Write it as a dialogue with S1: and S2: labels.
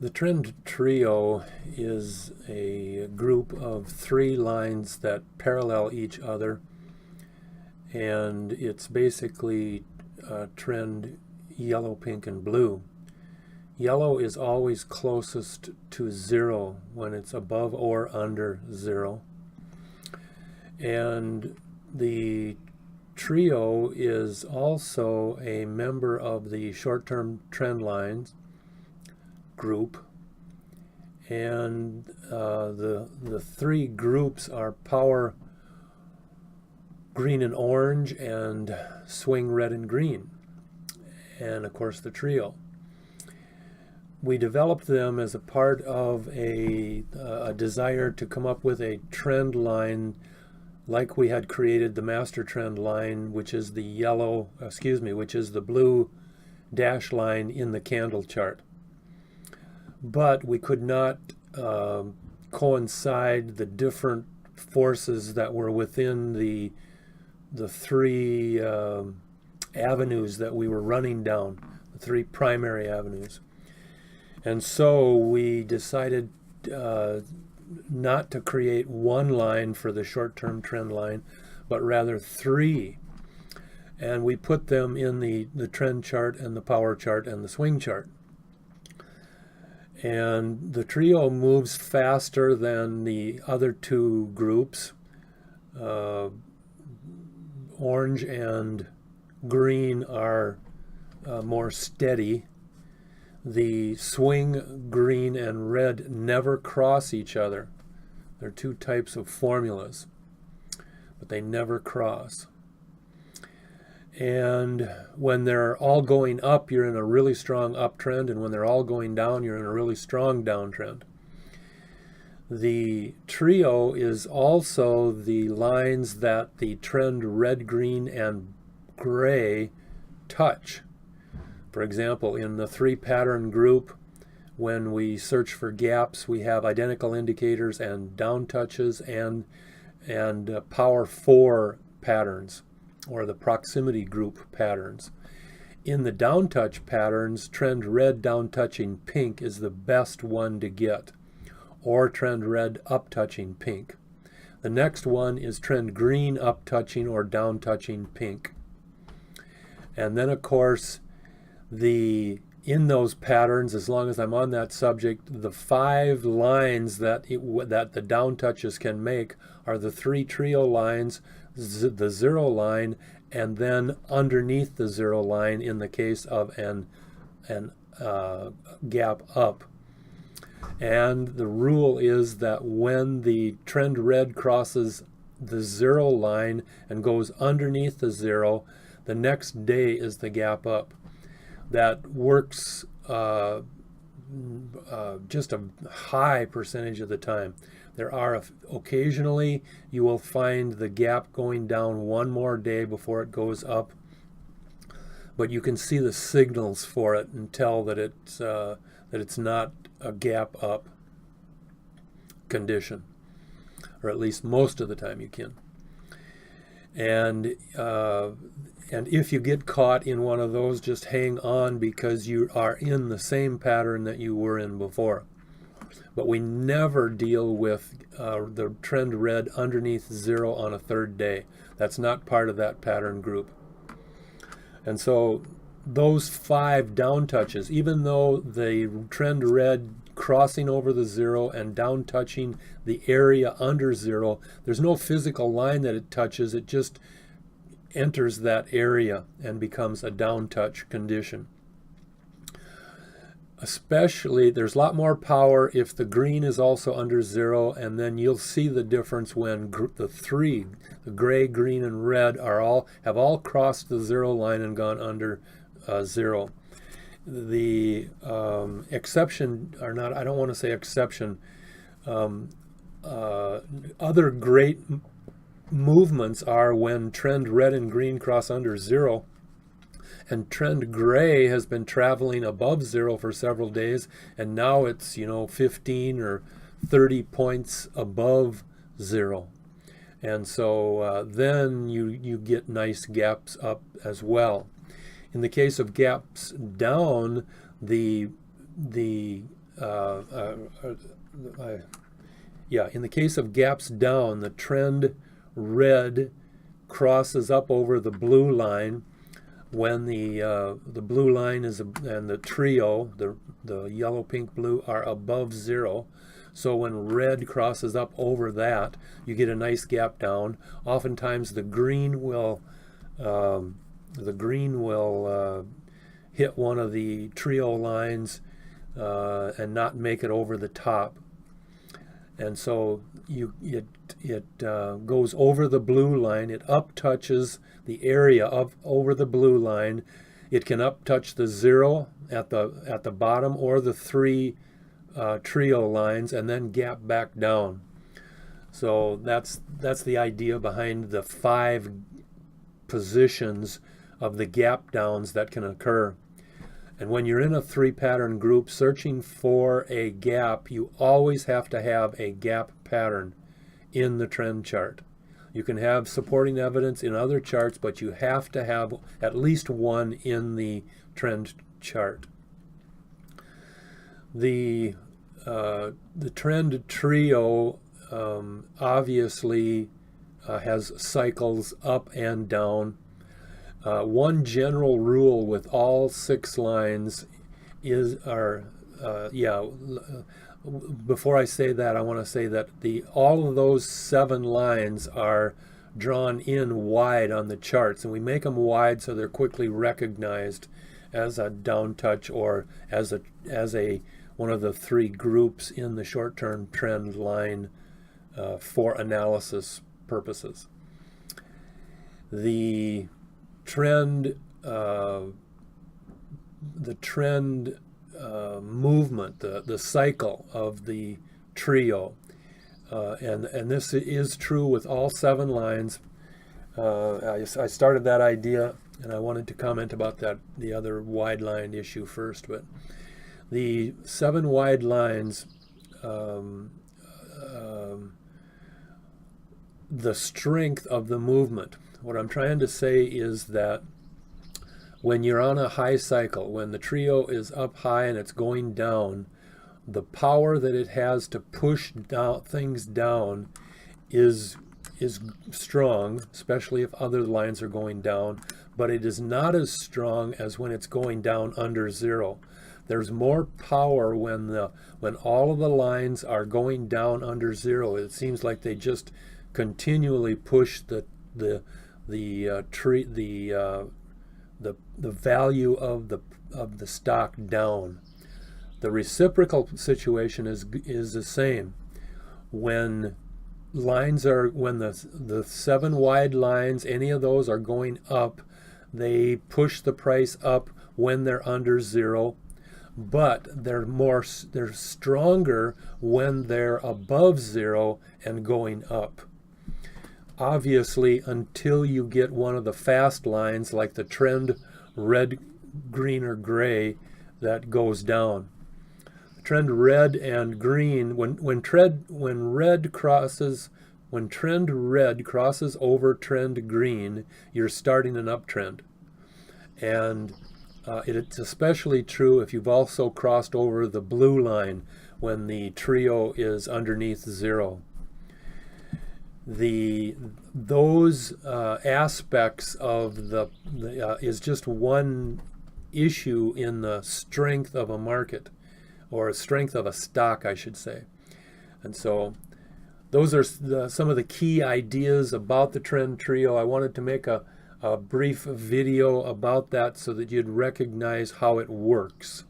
S1: The trend trio is a group of three lines that parallel each other, and it's basically trend yellow, pink, and blue. Yellow is always closest to zero when it's above or under zero. And the trio is also a member of the short-term trend lines group, and the three groups are power green and orange and swing red and green, and of course the trio. We developed them as a part of a desire to come up with a trend line like we had created the master trend line, which is the blue dash line in the candle chart. But we could not coincide the different forces that were within the three avenues that we were running down, the three primary avenues. And so we decided not to create one line for the short-term trend line, but rather three. And we put them in the trend chart and the power chart and the swing chart. And the trio moves faster than the other two groups. Orange and green are more steady. The swing green and red never cross each other. They're two types of formulas, but they never cross. And when they're all going up, you're in a really strong uptrend, and when they're all going down, you're in a really strong downtrend. The trio is also the lines that the trend red, green, and gray touch. For example, in the three pattern group, when we search for gaps, we have identical indicators and down touches and power 4 patterns, or the proximity group patterns. In the down touch patterns, trend red down touching pink is the best one to get, or trend red up touching pink. The next one is trend green up touching or down touching pink. And then of course, in those patterns, as long as I'm on that subject, the 5 lines that the down touches can make are the 3 trio lines, the 0 line, and then underneath the 0 line in the case of an gap up. And the rule is that when the trend red crosses the 0 line and goes underneath the 0, the next day is the gap up. That works just a high percentage of the time. There are occasionally you will find the gap going down one more day before it goes up, but you can see the signals for it and tell that it's not a gap up condition, or at least most of the time you can. And if you get caught in one of those, just hang on, because you are in the same pattern that you were in before. But we never deal with the trend red underneath 0 on a 3rd day. That's not part of that pattern group. And so those 5 down touches, even though the trend red crossing over the 0 and down touching the area under 0, there's no physical line that it touches. It just enters that area and becomes a down touch condition. Especially, there's a lot more power if the green is also under 0, and then you'll see the difference when the gray, green, and red have all crossed the 0 line and gone under 0. The exception, or not, I don't want to say exception, other great movements are when trend red and green cross under 0, and trend gray has been traveling above 0 for several days, and now it's 15 or 30 points above 0. And so then you get nice gaps up as well. In the case of gaps down, the in the case of gaps down, the trend red crosses up over the blue line when the blue line and the trio, the yellow, pink, blue, are above zero. So when red crosses up over that, you get a nice gap down. Oftentimes the green will hit one of the trio lines and not make it over the top. And so it goes over the blue line. It up touches the area over the blue line. It can up touch the zero at the bottom or the three trio lines and then gap back down. So that's the idea behind the 5 positions of the gap downs that can occur. And when you're in a 3-pattern group searching for a gap, you always have to have a gap pattern in the trend chart. You can have supporting evidence in other charts, but you have to have at least one in the trend chart. The trend trio obviously has cycles up and down. One general rule with all 6 lines before I say that, I want to say that all of those 7 lines are drawn in wide on the charts, and we make them wide so they're quickly recognized as a down touch or as one of the 3 groups in the short-term trend line for analysis purposes. The trend movement, the cycle of the trio, and this is true with all 7 lines. I started that idea, and I wanted to comment about the other wide line issue first, but the 7 wide lines, the strength of the movement. What I'm trying to say is that when you're on a high cycle, when the trio is up high and it's going down, the power that it has to push things down is strong, especially if other lines are going down, but it is not as strong as when it's going down under zero. There's more power when all of the lines are going down under zero. It seems like they just continually push the value of the stock down. The reciprocal situation is the same. When the 7 wide lines, any of those are going up, they push the price up when they're under zero, but they're stronger when they're above zero and going up. Obviously, until you get one of the fast lines like the trend red, green, or gray that goes down. Trend red and green, when trend red crosses over trend green, you're starting an uptrend. And it's especially true if you've also crossed over the blue line when the trio is underneath zero. Those aspects of is just one issue in the strength of a market, or strength of a stock, I should say. And so those are some of the key ideas about the trend trio. I wanted to make a brief video about that so that you'd recognize how it works.